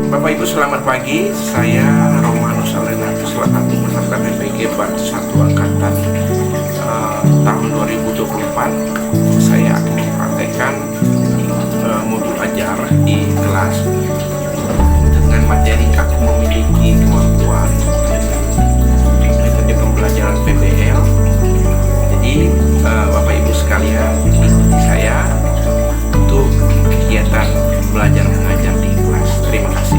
Bapak Ibu selamat pagi, saya Romanus Alenatus selaku peserta PPG Bat 1 Angkatan tahun 2024. Saya akan mempraktekkan modul ajar di kelas dengan materi aku memiliki kemampuan metode pembelajaran PBL. Jadi Bapak Ibu sekalian ikuti saya untuk kegiatan belajar mengajar di kelas. Terima kasih.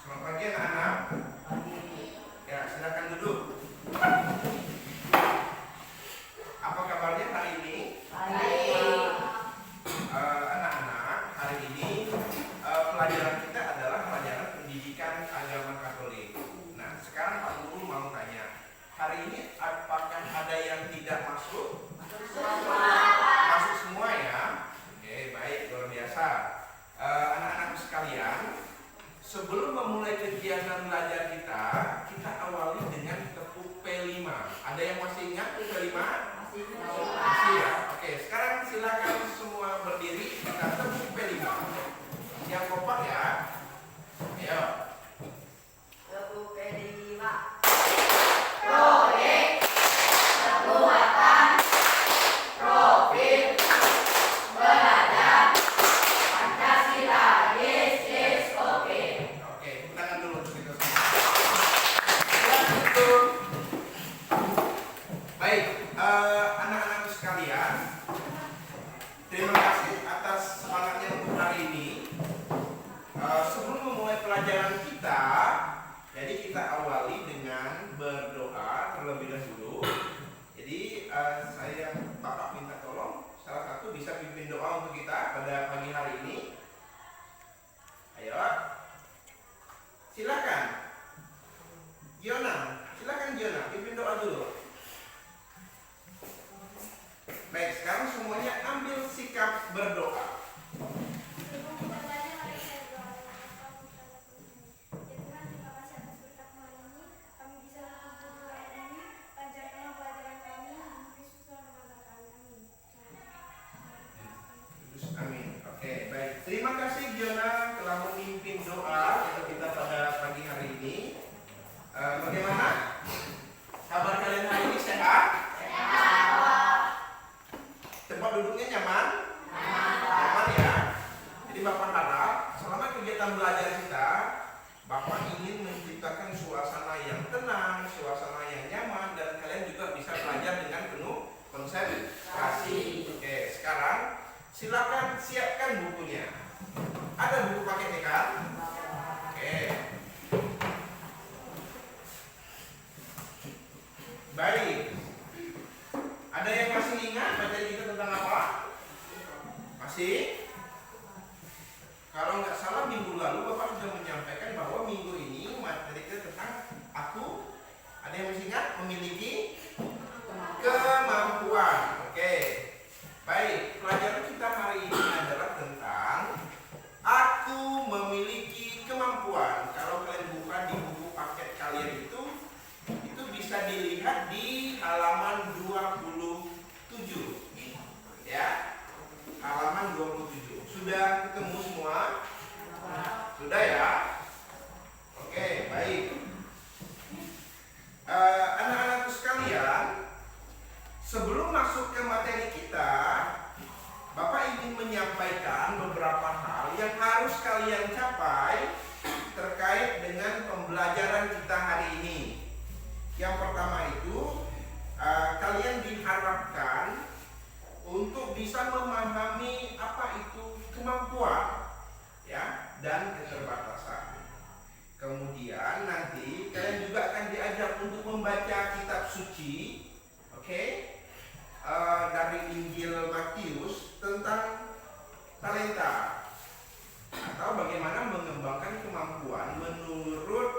Selamat pagi anak-anak. Ya, silakan duduk. Apa kabarnya hari ini? Anak-anak, hari ini pelajaran kita adalah pelajaran pendidikan agama Katolik. Nah, sekarang Pak Guru mau tanya, hari ini apakah ada yang tidak masuk? Masuk semua ya? Oke, baik, luar biasa. Anak-anak sekalian, sebelum memulai kegiatan belajar kita, kita awali dengan tepuk P5. Ada yang masih ingat tepuk P5? Masih ya? Oke, sekarang silakan semua berdiri, kita tepuk P5. Yang kompak ya. Ayo. Tepuk P5. Proyek Kekuatan Profil Belajar Pancasila YSSOP. Oke, tepuk tangan dulu untuk kita semua. Lanjut. Baik, anak-anak sekalian, terima kasih atas semangatnya untuk hari ini. Sebelum memulai pelajaran kita, jadi kita awali dengan berdoa terlebih dahulu. Jadi Bapak minta tolong salah satu bisa pimpin doa untuk kita pada pagi hari ini. Ayo, silakan. Silakan Giona, pimpin doa dulu. Baik, sekarang semuanya ambil sikap berdoa. Amin. Oke, baik. Terima kasih Giona telah memimpin doa untuk kita pada pagi hari ini. Bagaimana? Kabar kalian hari ini sehat? Tempat duduknya nyaman? Nyaman ya. Jadi Bapak harap selama kegiatan belajar kita, Bapak ingin menciptakan suasana yang tenang, suasana yang nyaman, dan kalian juga bisa belajar dengan penuh konsentrasi. Oke, sekarang silakan siapkan bukunya. Ada buku paketnya kan? Oke. Baik. Ada yang masih ingat materi kita tentang apa? Masih? Kalau nggak salah minggu lalu Bapak sudah menyampaikan bahwa minggu ini materi kita tentang aku. Ada yang masih ingat? Memiliki kemampuan. Oke. Baik, pelajaran kita hari ini adalah tentang aku memiliki kemampuan. Kalau kalian buka di buku paket kalian itu bisa dilihat di halaman 27. Ya. Halaman 27. Sudah ketemu semua? Sudah ya? Oke, baik. Anak-anakku sekalian, sebelum masuk ke materi kita, Bapak ingin menyampaikan beberapa hal yang harus kalian capai terkait dengan pembelajaran kita hari ini. Yang pertama itu, kalian diharapkan untuk bisa memahami apa itu kemampuan, ya, dan keterbatasan. Kemudian nanti kalian juga akan diajar untuk membaca kitab suci, oke? Dari Injil Matius tentang talenta atau bagaimana mengembangkan kemampuan menurut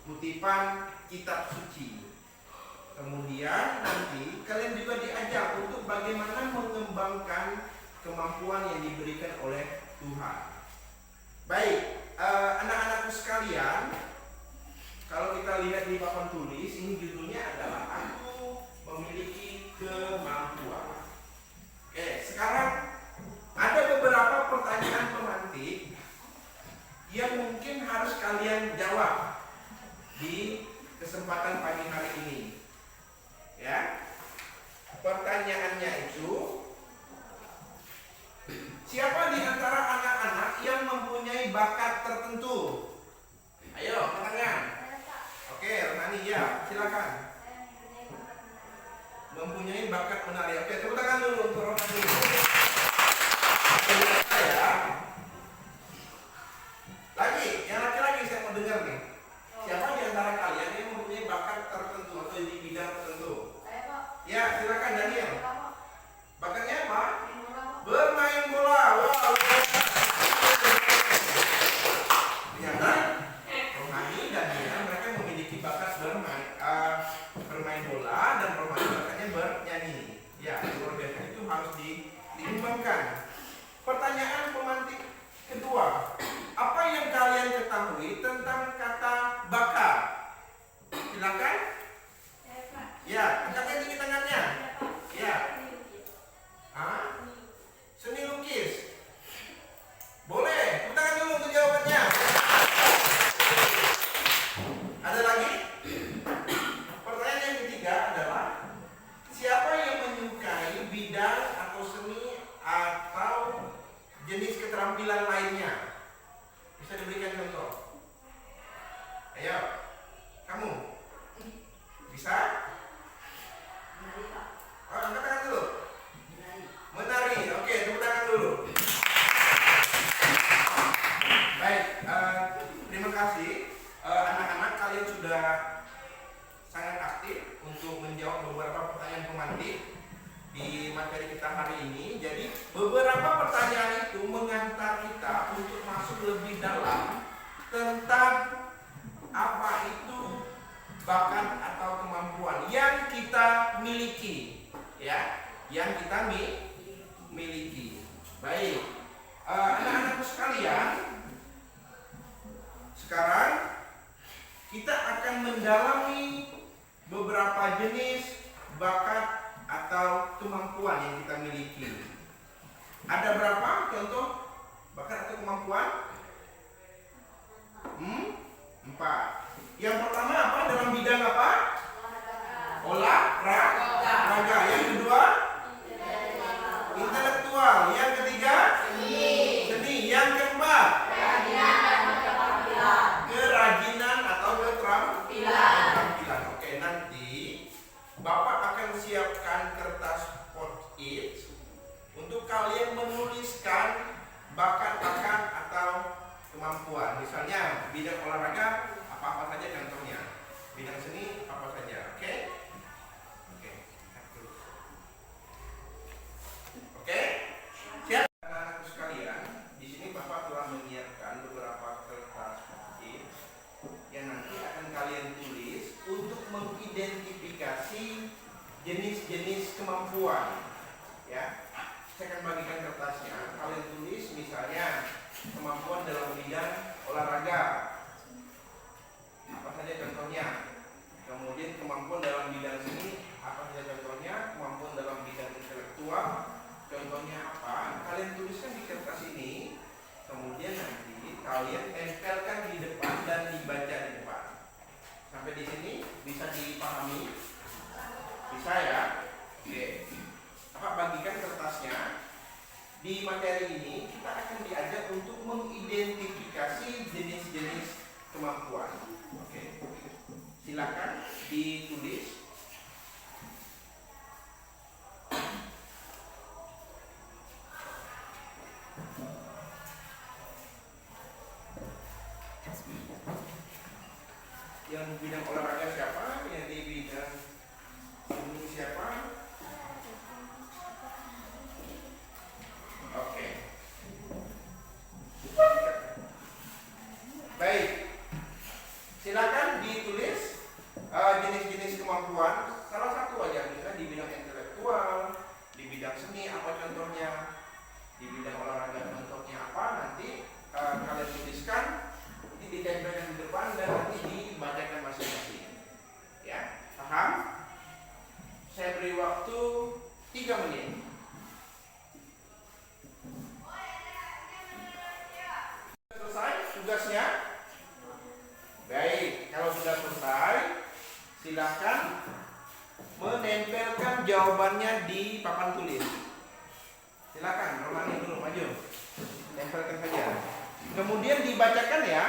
kutipan kitab suci. Kemudian nanti kalian juga diajar untuk bagaimana mengembangkan kemampuan yang diberikan oleh Tuhan. Baik, anak-anakku sekalian, kalau kita lihat di papan tulis, ini judulnya adalah aku memiliki kemampuan. Oke, sekarang ada beberapa pertanyaan pemantik yang mungkin harus kalian jawab di kesempatan pagi hari ini. Ya. Pertanyaannya itu, siapa di antara anak-anak yang mempunyai bakat tertentu? Ayo, angkat tangan. Oke, Rohani ya, silakan. Mempunyai bakat menari. Oke, tepuk tangan dulu untuk Rohani. Ya. Lagi, yang laki-laki saya mau dengar nih. Siapa di antara kalian yang mempunyai bakat tertentu atau di bidang tertentu? Ya, silakan Daniel. Bakatnya apa? Bermain bola. Wow. Ternyata Rohani dan Dina mereka memiliki bakat bermain bola dan Rohani bakatnya bernyanyi. Ya, luar biasa, itu harus dikembangkan. Pertanyaan pemantik kedua, apa yang kalian ketahui tentang kata bakat? Silakan. Ya, angkat tinggi tangannya. Ya. Hah? Seni lukis. Boleh. Tepuk tangan dulu untuk jawabannya. Ada lagi? Pertanyaan yang ketiga adalah, siapa yang menyukai bidang atau seni atau jenis keterampilan lainnya? Bisa diberikan contoh. Ayo, kamu bisa? Oh, angkat tangan dulu. Menari. Oke, tepuk tangan dulu. Baik, terima kasih. Anak-anak, kalian sudah sangat aktif untuk menjawab beberapa pertanyaan pemantik di materi kita hari ini. Jadi beberapa pertanyaan itu mengantar kita untuk masuk lebih dalam tentang apa itu bakat atau kemampuan yang kita miliki, ya, yang kita miliki. Baik, anak-anakku sekalian, sekarang kita akan mendalami beberapa jenis bakat atau kemampuan yang kita miliki. Ada berapa contoh bakat atau kemampuan? 4. Yang pertama apa? Dalam bidang apa? Olahraga. Yang kedua? Intelektual. Yang ketiga? Seni. Yang keempat? Kerajinan atau keterampilan. Oke, nanti Bapak akan siapkan kertas post-it untuk kalian menuliskan bakat-bakat atau kemampuan. Misalnya bidang olahraga apa saja contohnya, bidang seni apa saja. Oke, siap anak-anakku sekalian. Di sini Bapak telah menyiapkan beberapa kertas post-it yang nanti akan kalian tulis untuk mengidentifikasi jenis-jenis kemampuan. Ya, saya akan bagikan kertasnya. Kalian tulis misalnya kemampuan dalam bidang olahraga, apa saja contohnya. Kemudian kemampuan dalam bidang seni, apa saja contohnya. Kemampuan dalam bidang intelektual, contohnya apa. Kalian tuliskan di kertas ini. Kemudian nanti kalian tempelkan di depan dan dibaca di depan. Sampai di sini bisa dipahami? Bisa ya? Oke. Bapak bagikan kertasnya. Di materi ini kita akan diajak untuk mengidentifikasi jenis-jenis kemampuan. Oke. Silakan ditulis. Yang bidang olahraga siapa? Yang di bidang seni siapa? Oke. Baik. Silakan ditulis jenis-jenis kemampuan. Salah satu aja, misalnya di bidang intelektual, di bidang seni apa contohnya, di bidang olahraga contohnya apa. Nanti kalian tuliskan, nanti ditempelkan di depan dan nanti dibacakan masing-masing. silakan menempelkan jawabannya di papan tulis. Silakan, Romani dulu maju. Tempelkan saja. Kemudian dibacakan ya.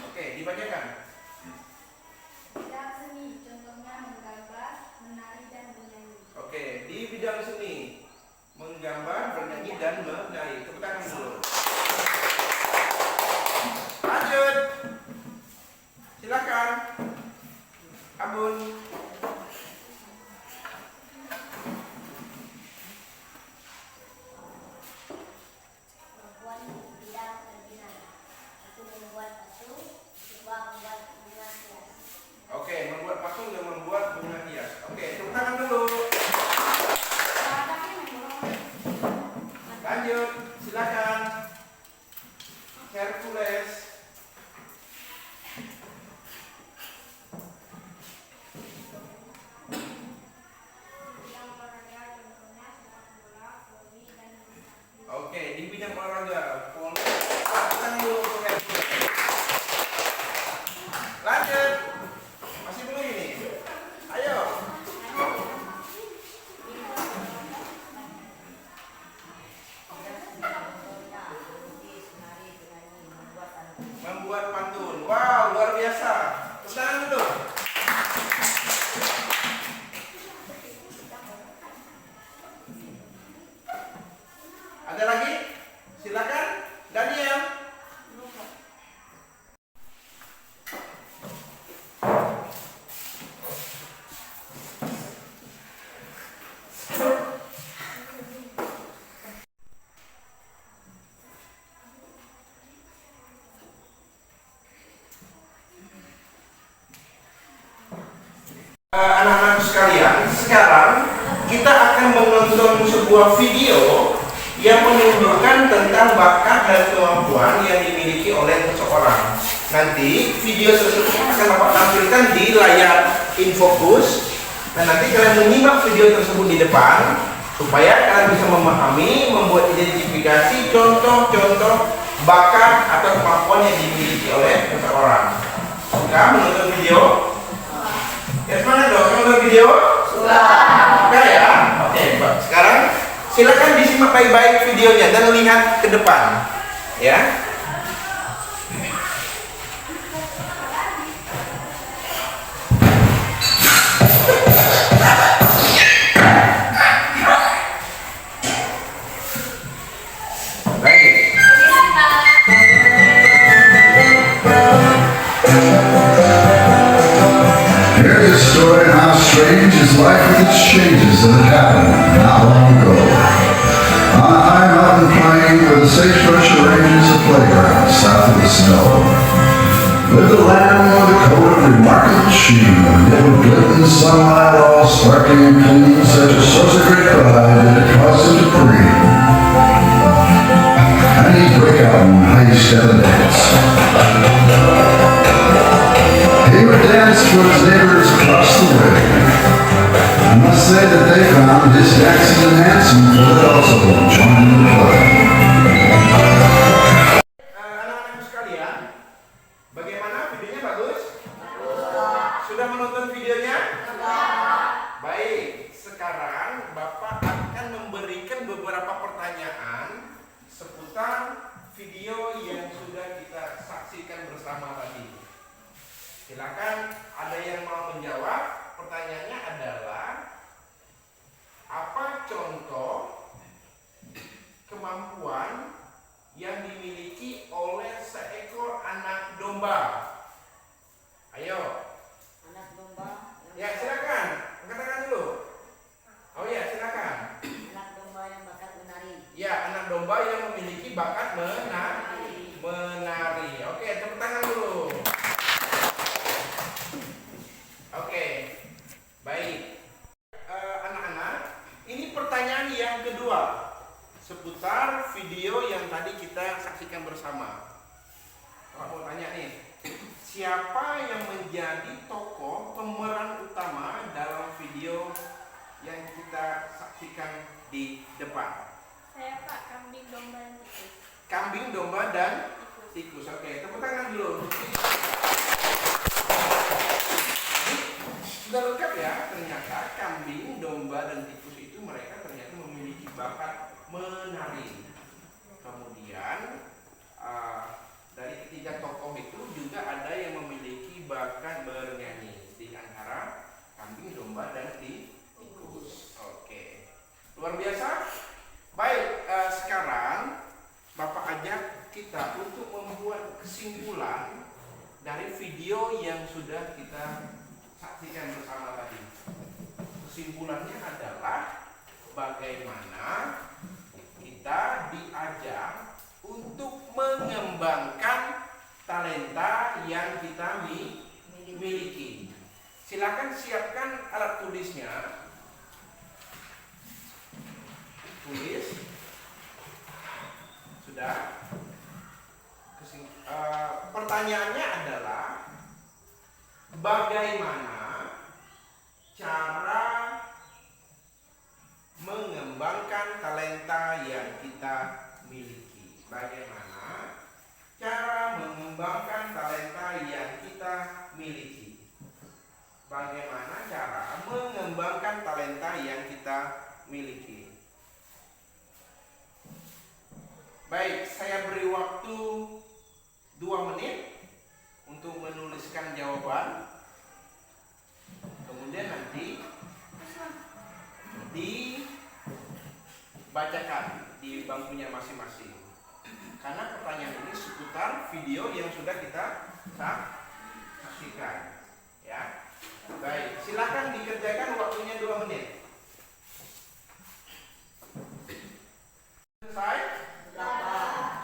Oke, dibacakan. Bidang seni, contohnya menggambar, menari, dan bernyanyi. Oke, di bidang seni menggambar, bernyanyi, dan menari. Tepuk tangan dulu. Lanjut. Silakan. Abun. Perempuan di bidang kerajinan. Satu membuat patung, dua membuat bunga hias. Oke, membuat patung dan membuat bunga hias. Oke, tepuk tangan dulu. Lanjut, silakan. Hercules. Bidang olahraga, contohnya sepak bola, voli, dan bulu tangkis. Oke, di bidang olahraga, poli. Tepuk tangan dulu untuk Hercules. Lanjut. Masih belum ini? Ayo. Membuat pantun. Wow, luar biasa. Tepuk tangan dulu. Ada lagi? Silakan, Daniel. Anak-anak sekalian, sekarang kita akan menonton sebuah video yang menunjukkan tentang bakat dan kemampuan yang dimiliki oleh seseorang. Nanti video tersebut akan Bapak tampilkan di layar infocus, dan nanti kalian menyimak video tersebut di depan supaya kalian bisa memahami, membuat identifikasi contoh-contoh bakat atau kemampuan yang dimiliki oleh seseorang. Suka menonton video? Ya, semangat dong, kamu nonton video? Suka ya? Oke, sekarang silakan disimak baik-baik videonya dan lihat ke depan, ya. Baik. Here's a story of how strange is life with its changes that had happened not long ago. On a high mountain plain where the sagebrush arranges a playground south of the snow, lived a lamb with a coat of remarkable sheen, amid a glittering sunlight all sparkling and clean, such a source of great pride that it caused him to preen. And he'd break out in high step and dance. He would dance for his neighbors across the way. I must say that they found his dances enhancing, for they also joined in the play. Anak-anak sekalian, bagaimana videonya? Bagus? Sudah menonton videonya? Baik, sekarang Bapak akan memberikan beberapa pertanyaan seputar video yang sudah kita saksikan bersama tadi. Silakan, ada yang mau menjawab? Pertanyaannya adalah, apa contoh kemampuan yang dimiliki oleh seekor anak domba? Ayo. Anak domba. Ya, silakan. Angkat tangan dulu. Oh ya, silakan. Anak domba yang bakat menari. Ya, anak domba yang memiliki bakat menari. Oke, tepuk tangan dulu. Oke, baik. Anak-anak, ini pertanyaan yang kedua seputar video yang tadi kita saksikan bersama. Kalau mau tanya nih, siapa yang menjadi tokoh pemeran utama dalam video yang kita saksikan di depan? Saya Pak, kambing, domba, dan tikus. Kambing, domba, dan tikus. Oke, tepuk tangan dulu. Sudah lengkap ya, ternyata kambing, domba, dan tikus itu mereka ternyata memiliki bakat menari. Kemudian dari ketiga tokoh itu juga ada yang memiliki bakat bernyanyi di antara kambing, domba, dan tikus. Oke, luar biasa. Baik, sekarang Bapak ajak kita untuk membuat kesimpulan dari video yang sudah kita saksikan bersama tadi. Kesimpulannya adalah bagaimana kita diajak untuk mengembangkan talenta yang kita miliki. Silakan siapkan alat tulisnya. Tulis. Sudah. Pertanyaannya adalah bagaimana cara mengembangkan talenta yang kita miliki? Bagaimana cara mengembangkan talenta yang kita miliki? Bagaimana cara mengembangkan talenta yang kita miliki? Baik, saya beri waktu 2 menit untuk menuliskan jawaban. Kemudian nanti dibacakan di bangkunya masing-masing. Karena pertanyaan ini seputar video yang sudah kita saksikan. Ya. Baik, silakan dikerjakan, waktunya 2 menit. Selesai?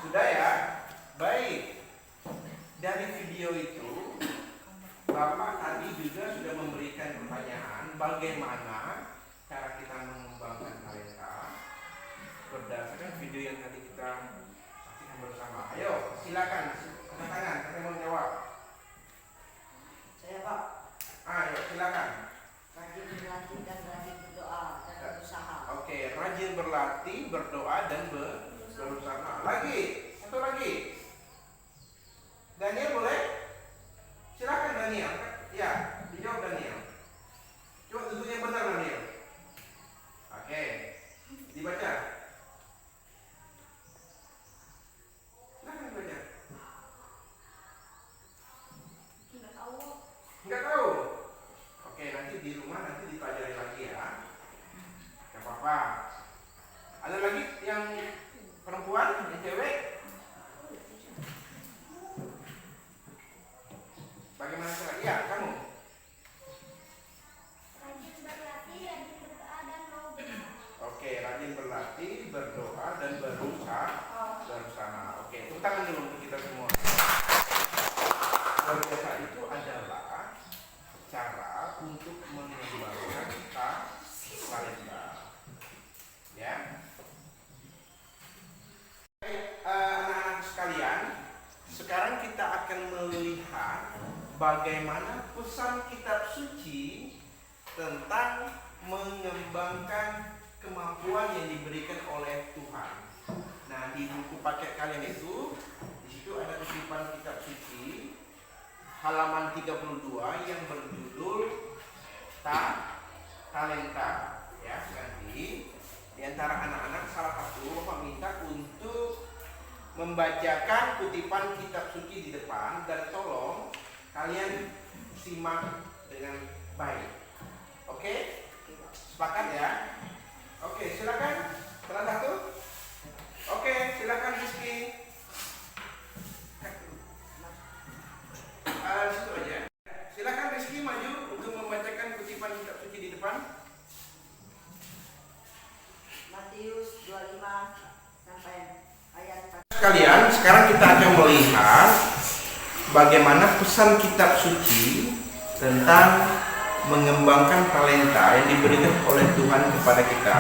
Sudah ya? Baik. Dari video itu Bapak tadi juga sudah memberikan pertanyaan bagaimana cara kita mengembangkan talenta berdasarkan video yang tadi kita saksikan bersama. Ayo, silakan, angkat tangan, saya mau jawab. Saya Pak, Ayo, silakan. rajin berlatih dan rajin berdoa dan berusaha. Oke, rajin berlatih, berdoa dan berusaha. Lagi, satu lagi. Daniel boleh? Silakan Daniel. Ya, dijawab Daniel. Coba tentunya benar Daniel. Oke, dibaca. Silakan dibaca. Enggak tahu. Oke, nanti di rumah nanti dipelajari lagi ya. Gak apa-apa. Ada lagi yang perempuan, yang cewek? Bagaimana cara? Iya, kamu. Rajin berlatih, rajin berdoa, dan mau berusaha. Oke, rajin berlatih, berdoa, dan berusaha. Oke, tepuk tangan dulu untuk kita semua. Luar biasa itu adalah cara untuk mengembangkan talenta. Ya. Baik, anak-anak sekalian, sekarang kita akan melihat bagaimana pesan kitab suci tentang mengembangkan kemampuan yang diberikan oleh Tuhan. Nah, di buku paket kalian itu, di situ ada kutipan kitab suci halaman 32 yang berjudul talenta. Ya, nanti di antara anak-anak salah satu Bapak minta untuk membacakan kutipan kitab suci di depan dan tolong kalian simak dengan baik. Oke? Sepakat ya? Oke, silakan. Salah satu. Oke, silakan Rizky. Situ aja. Silakan Rizky maju untuk membacakan kutipan kitab suci di depan. Matius 25 sampai ayat 4. Sekalian, sekarang kita akan melihat bagaimana pesan kitab suci tentang mengembangkan talenta yang diberikan oleh Tuhan kepada kita.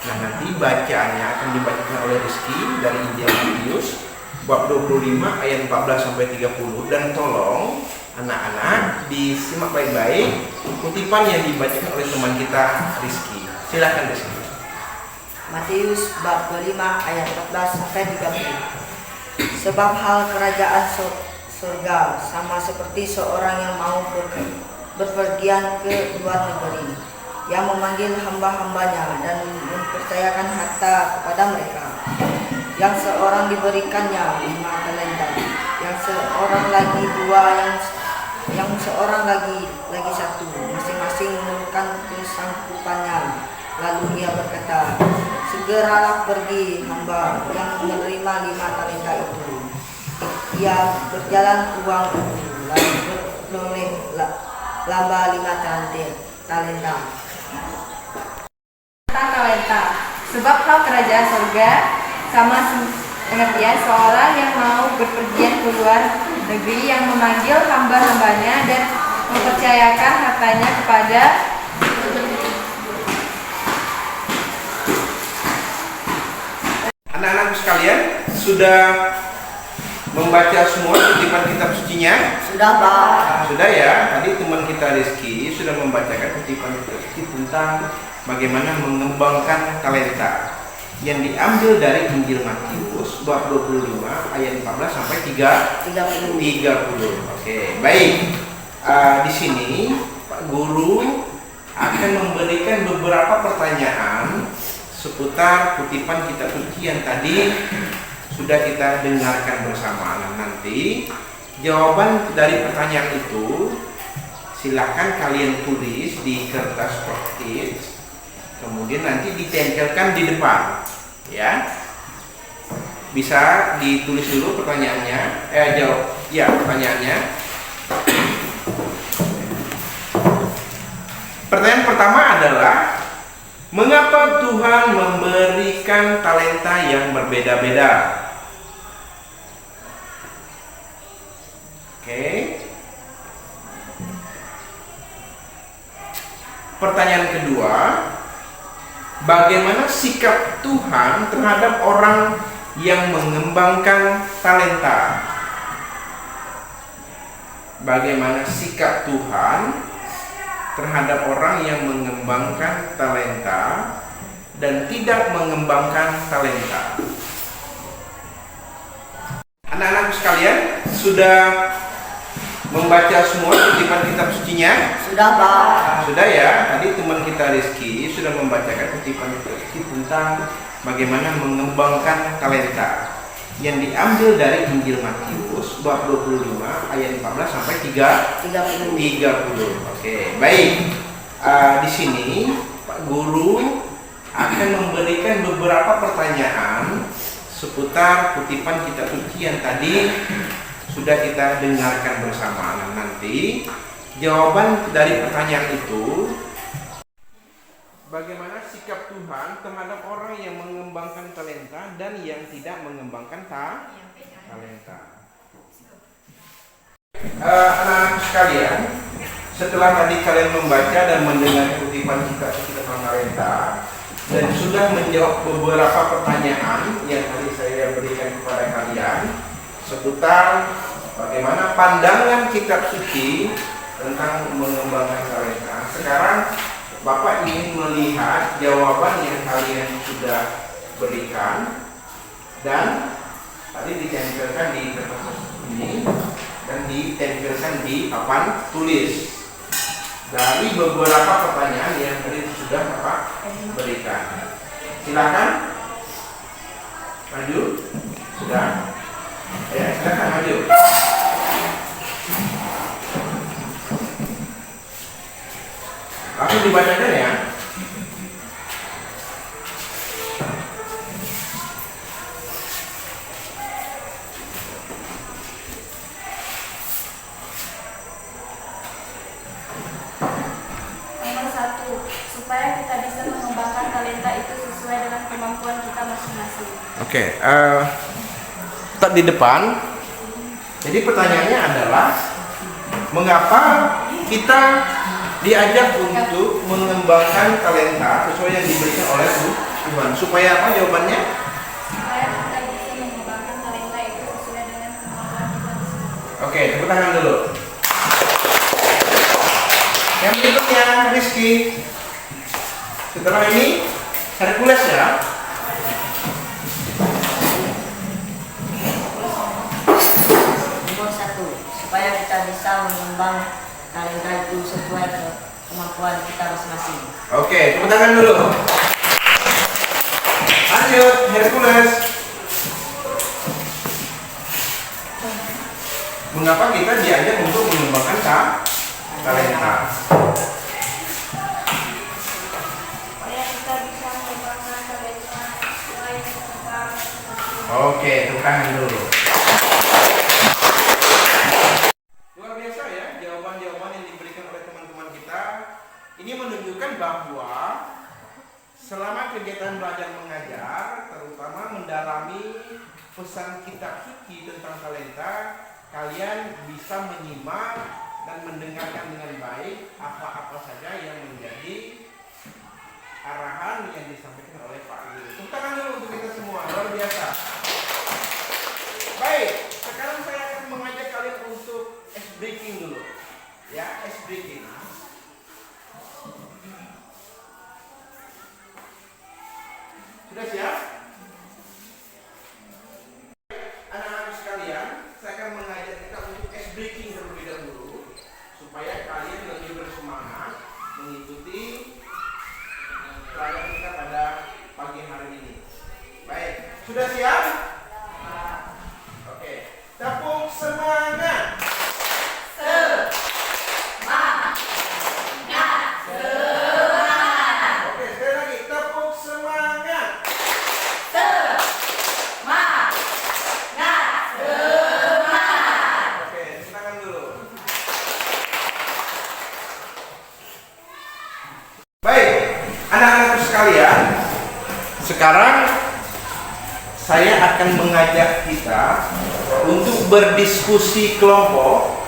Nah, nanti bacaannya akan dibacakan oleh Rizky dari Injil Matius bab 25 ayat 14 sampai 30, dan tolong anak-anak disimak baik-baik kutipan yang dibacakan oleh teman kita Rizky. Silakan Rizky. Matius bab 25 ayat 14 sampai 30. Sebab hal kerajaan surga sama seperti seorang yang mau berpergian ke luar negeri, yang memanggil hamba-hambanya dan mempercayakan harta kepada mereka. Yang seorang diberikannya 5 talenta, yang seorang lagi 2, yang seorang lagi 1, masing-masing menurutkan kesanggupannya. Lalu ia berkata, segeralah pergi hamba yang menerima 5 talenta itu. Ia berjalan uang itu, lalu beroleh laba 5 talenta. Tentang talenta, sebab hal kerajaan surga sama pengertian seorang yang mau berpergian ke luar negeri, yang memanggil hamba-hambanya dan mempercayakan hartanya kepada anak-anakku sekalian. Sudah membaca semua kutipan kitab sucinya? Sudah, Pak. Sudah ya. Tadi teman kita Rizky sudah membacakan kutipan kitab suci tentang bagaimana mengembangkan talenta yang diambil dari Injil Matius bab 25 ayat 14 sampai 30. Oke, baik. Di sini Pak Guru akan memberikan beberapa pertanyaan seputar kutipan kitab suci yang tadi sudah kita dengarkan bersama. Nanti jawaban dari pertanyaan itu silakan kalian tulis di kertas post-it, kemudian nanti ditempelkan di depan, ya. Bisa ditulis dulu pertanyaannya, pertanyaannya. Pertanyaan pertama adalah, mengapa Tuhan memberikan talenta yang berbeda-beda? Oke. Pertanyaan kedua, bagaimana sikap Tuhan terhadap orang yang mengembangkan talenta? Bagaimana sikap Tuhan terhadap orang yang mengembangkan talenta dan tidak mengembangkan talenta? Anak-anakku sekalian, sudah membaca semua kutipan kitab sucinya? Sudah, Pak. Sudah ya. Tadi teman kita Rizky sudah membacakan kutipan kitab suci tentang bagaimana mengembangkan talenta yang diambil dari Injil Matius bab 25 ayat 14 sampai 30. Oke, baik. Di sini Pak Guru akan memberikan beberapa pertanyaan seputar kutipan kitab suci yang tadi sudah kita dengarkan bersama. Nanti jawaban dari pertanyaan itu, bagaimana sikap Tuhan terhadap orang yang mengembangkan talenta dan yang tidak mengembangkan talenta. Anak-anak sekalian, setelah tadi kalian membaca dan mendengar kutipan kitab suci tentang talenta dan sudah menjawab beberapa pertanyaan yang tadi saya berikan kepada kalian seputar bagaimana pandangan kitab suci tentang mengembangkan talenta, sekarang Bapak ingin melihat jawaban yang kalian sudah berikan dan tadi ditempelkan di kertas ini dan ditempelkan di papan tulis dari beberapa pertanyaan yang tadi sudah Bapak berikan. Silakan maju. Sudah? Ya, silakan maju. Langsung dibacakan ya. Nomor 1, supaya kita bisa mengembangkan talenta itu sesuai dengan kemampuan kita masing-masing. Oke, tetap di depan. Jadi pertanyaannya adalah, mengapa kita diajak untuk mengembangkan talenta sesuai yang diberikan oleh Tuhan? Supaya apa jawabannya? Supaya kita bisa mengembangkan talenta itu sesuai dengan kemampuan kita masing-masing. Oke, tepuk tangan dulu. Yang berikutnya Rizky. Setelah ini Hercules ya. mengembang talenta itu sesuai ke kemampuan kita masing-masing. Oke, tepuk tangan dulu. Lanjut, Hercules. Mengapa kita diajak untuk mengembangkan talenta? Supaya kita bisa mengembangkan talenta selain tentang Oke, tepuk tangan dulu. Luar biasa ya jawaban-jawaban yang diberikan oleh teman-teman kita. Ini menunjukkan bahwa selama kegiatan belajar mengajar, terutama mendalami pesan kitab suci tentang talenta, kalian bisa menyimak dan mendengarkan dengan baik apa-apa saja yang menjadi arahan yang disampaikan oleh Pak Guru. Tepuk tangan dulu untuk kita semua, luar biasa. Baik, sekarang saya akan mengajak kalian untuk ice breaking dulu. Ya, ice breaking. Sudah siap? Anak-anak sekalian, saya akan mengajak kita untuk ice breaking terlebih dahulu supaya kalian lebih bersemangat mengikuti pelajaran kita pada pagi hari ini. Baik, sudah siap? Oke, tepuk semangat. Oke, sekali lagi tepuk semangat. Oke, tangan dulu. Baik, anak-anakku sekalian, sekarang saya akan mengajak kita untuk berdiskusi kelompok.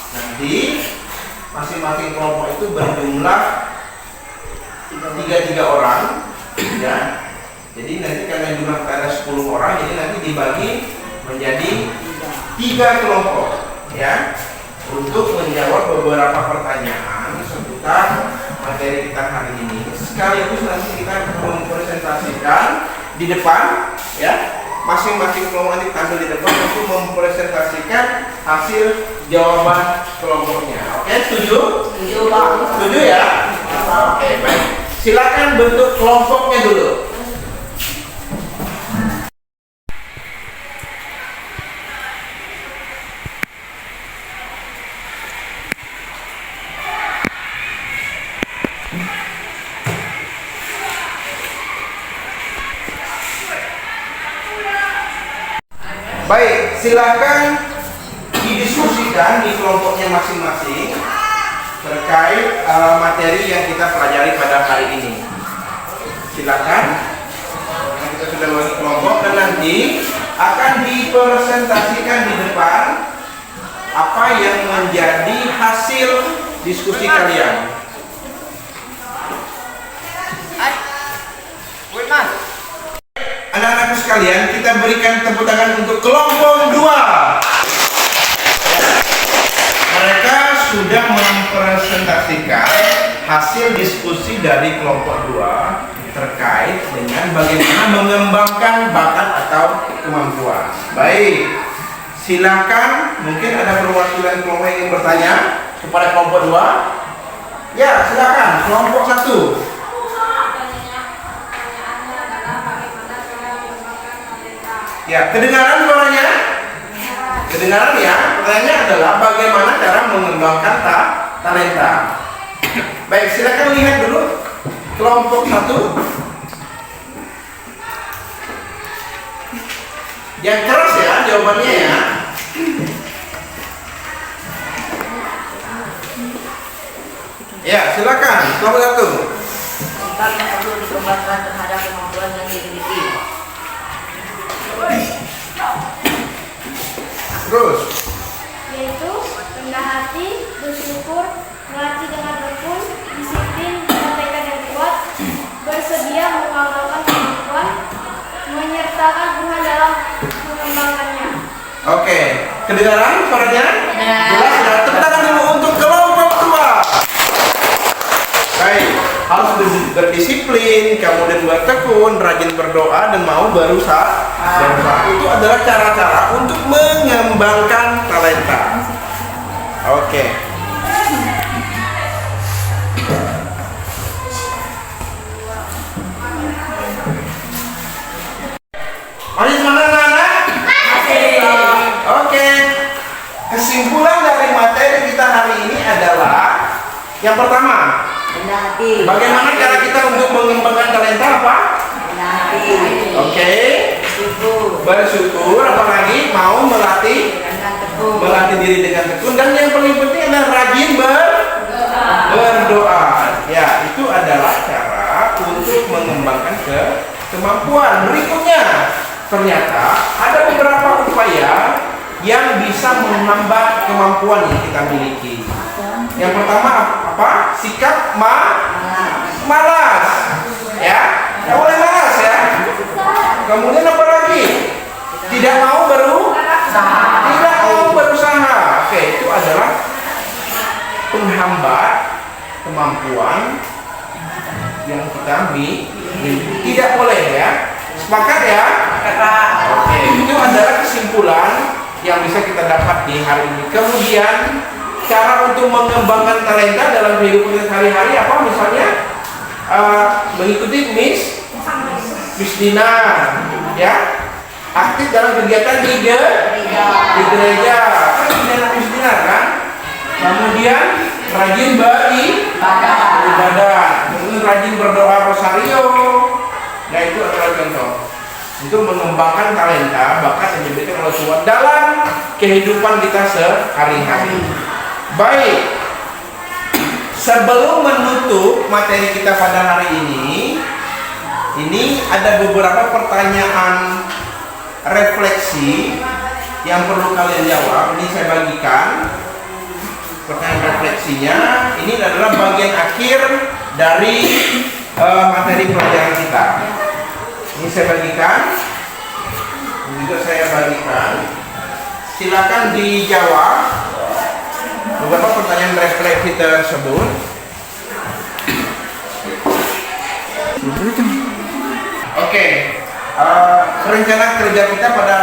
Nanti masing-masing kelompok itu berjumlah 3 orang, ya. Jadi nanti karena jumlah kita ada 10 orang, jadi nanti dibagi menjadi 3 kelompok, ya, untuk menjawab beberapa pertanyaan seputar materi kita hari ini. Sekaligus nanti kita mempresentasikan di depan, ya, masing-masing kelompok nanti tampil di depan untuk mempresentasikan hasil jawaban kelompoknya. Oke, setuju? Setuju, Pak. Setuju ya? Oke, baik. Silakan bentuk kelompoknya dulu. Baik, silakan didiskusikan di kelompoknya masing-masing terkait materi yang kita pelajari pada hari ini. Silakan. Kita sudah bagi kelompok dan nanti akan dipresentasikan di depan apa yang menjadi hasil diskusi kalian. Anak-anakku sekalian, kita berikan tepuk tangan untuk kelompok 2. Mereka sudah mempresentasikan hasil diskusi dari kelompok 2 terkait dengan bagaimana mengembangkan bakat atau kemampuan. Baik, silakan. Mungkin ada perwakilan kelompok yang ingin bertanya kepada kelompok 2. Ya, silakan. Kelompok 1. Ya, kedengaran suaranya? Kedengaran ya? Pertanyaannya adalah bagaimana cara mengembangkan talenta. Baik, silakan lihat dulu kelompok 1. Yang keras ya jawabannya ya. Ya, silakan kelompok 1. Sikap yang perlu dikembangkan terhadap kemampuan yang dimiliki. Terus. yaitu rendah hati, bersyukur, mengerti dengan tekun, disiplin, dengan tekad yang kuat, bersedia mengembangkan kemampuan, menyertakan Tuhan dalam mengembangkannya. Oke, kedengaran suaranya? Jelas ya. Tepuk tangan dulu untuk kelompok 2. Baik, harus berdisiplin, kemudian bertekun, rajin berdoa dan mau berusaha. Itu adalah cara-cara untuk mengembangkan talenta. Oke. Masih semangat anak-anak? Oke. Kesimpulan dari materi kita hari ini adalah yang pertama, Rendah hati. bagaimana cara kita untuk mengembangkan talenta apa? Rendah hati. Oke. Syukur. Bersyukur, apalagi mau melatih Dengan tekun. diri dengan tekun, dan yang paling penting adalah rajin berdoa. Ya, itu adalah cara untuk mengembangkan kemampuan. Berikutnya, ternyata ada beberapa upaya yang bisa menghambat kemampuan yang kita miliki. Yang pertama apa? Sikap malas. Ya, nggak boleh malas ya. Kemudian apa lagi? Tidak mau berusaha. Oke, itu adalah penghambat kemampuan yang kita miliki. Tidak boleh ya. Sepakat ya? Oke, itu adalah kesimpulan yang bisa kita dapat di hari ini. Kemudian cara untuk mengembangkan talenta dalam kehidupan kita sehari-hari apa? Misalnya mengikuti Miss Dina, ya, aktif dalam kegiatan di gereja, kan anak Miss Dina kan. Kemudian rajin beribadah, kemudian rajin berdoa rosario. Nah, itu adalah contoh untuk mengembangkan talenta, bakat yang diberikan oleh Tuhan dalam kehidupan kita sehari-hari. Baik, sebelum menutup materi kita pada hari ini ada beberapa pertanyaan refleksi yang perlu kalian jawab. Ini saya bagikan pertanyaan refleksinya. Ini adalah bagian akhir dari materi pelajaran kita. Ini saya bagikan, juga saya bagikan. Silakan dijawab beberapa pertanyaan refleksi tersebut. Oke, rencana kerja kita pada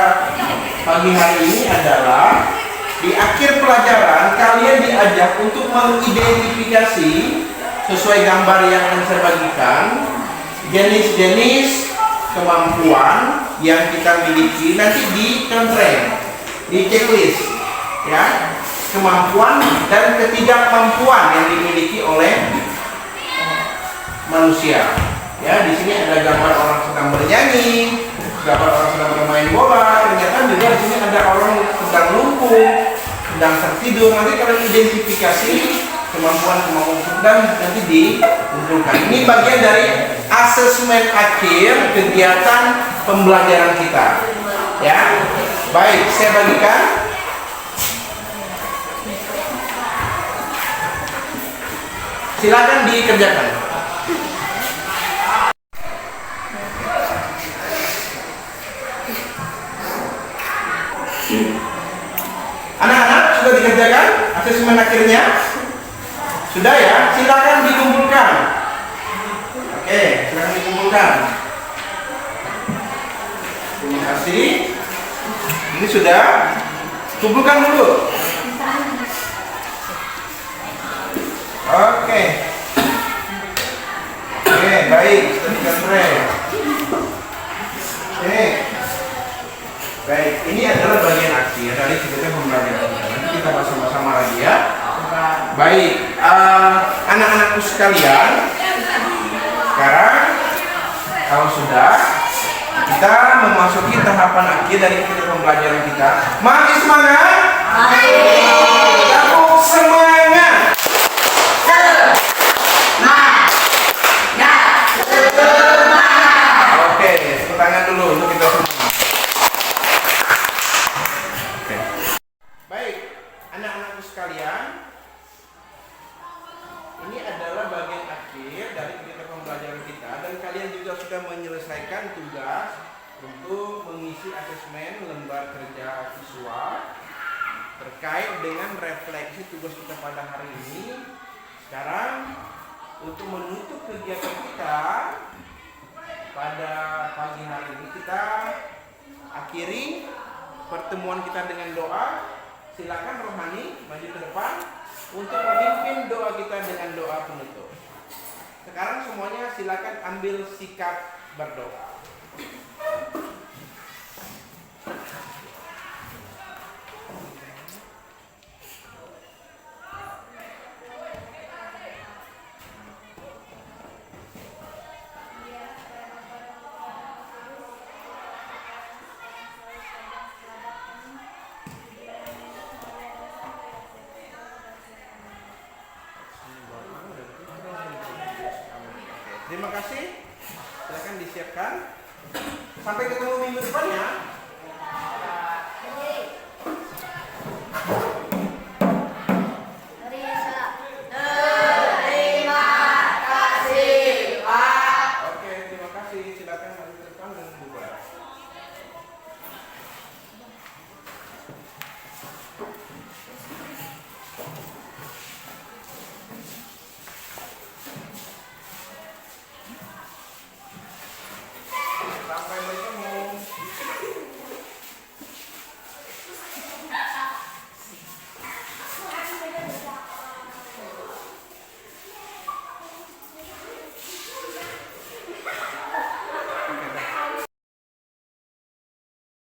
pagi hari ini adalah di akhir pelajaran kalian diajak untuk mengidentifikasi sesuai gambar yang akan saya bagikan jenis-jenis kemampuan yang kita miliki. Nanti dicontreng, di checklist ya, kemampuan dan ketidakmampuan yang dimiliki oleh manusia. Ya, di sini ada gambar orang sedang bernyanyi, gambar orang sedang bermain bola. Ternyata juga di sini ada orang sedang lumpuh, sedang tertidur. Nanti kalian identifikasi kemampuan dan nanti dikumpulkan. Ini bagian dari asesmen akhir kegiatan pembelajaran kita. Ya, baik, saya bagikan. Silakan dikerjakan. Anak-anak sudah dikerjakan asesmen akhirnya? Sudah ya? Silakan dikumpulkan. Oke, silakan dikumpulkan. Terima kasih. Ini sudah. Kumpulkan dulu. Oke. Oke, baik. Sudah dikontrol. Oke. Baik, ini adalah bagian akhir dari kegiatan pembelajaran kita. Nanti kita bahas sama-sama lagi ya. Baik, anak-anakku sekalian, sekarang kalau sudah, kita memasuki tahapan akhir dari kegiatan pembelajaran kita. Mari semangat. Gabung semangat. Oke, tepuk tangan dulu untuk kita semua. Baik, anak-anakku sekalian, ini adalah bagian akhir dari kegiatan pembelajaran kita, dan kalian juga sudah menyelesaikan tugas untuk mengisi asesmen lembar kerja visual terkait dengan refleksi tugas kita pada hari ini. Sekarang untuk menutup kegiatan kita pada pagi hari ini, kita akhiri pertemuan kita dengan doa. Silakan Rohani maju ke depan untuk memimpin doa kita dengan doa penutup. Sekarang semuanya silakan ambil sikap berdoa. Terima kasih. Silakan disiapkan. Sampai ketemu minggu depan ya.